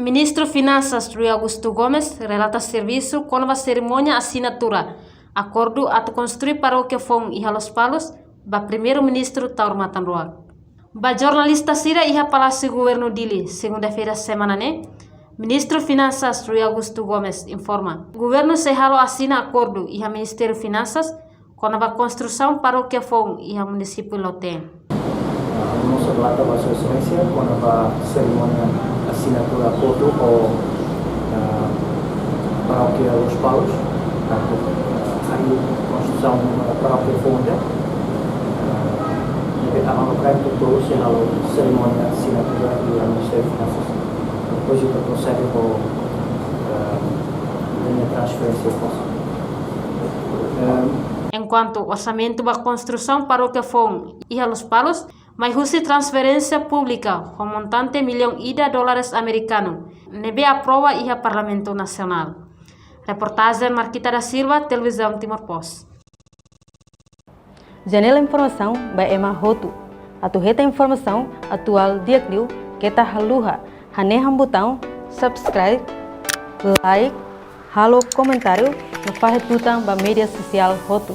Ministro Finanças Rui Augusto Gomes relata serviço com a cerimônia assinatura acordo a construir paróquia Fong Iha Los Palos ba primeiro-ministro Taur Matanruak. Ba jornalista Sira Iha Palácio Governo Dili segunda-feira semana né? Ministro Finanças Rui Augusto Gomes informa. Governo Sehalo assina acordo Iha Ministério Finanças com a construção paróquia Fong Iha município Loteng. Vamos relata Vossa Excelência com a cerimônia assinatura acordo com a paróquia Los Palos, a construção da paróquia Fonda, e a manobra de todos e a cerimônia assinatura e a Ministério de Finanças. Depois eu prossegue com a minha transferência Enquanto o orçamento da construção paróquia Fong Iha Los Palos, mas usa transferência pública com montante $1.000.000 americano, nebe aprova Iha Parlamento Nacional. Reportagem Marquita da Silva, Televisão Timor Post. Janela Informação by Emma Hotu. Atuheta informação atual diakliu kita haluha haneham botão subscribe, like, halo comentário no faz tutang ba media sosial Hotu.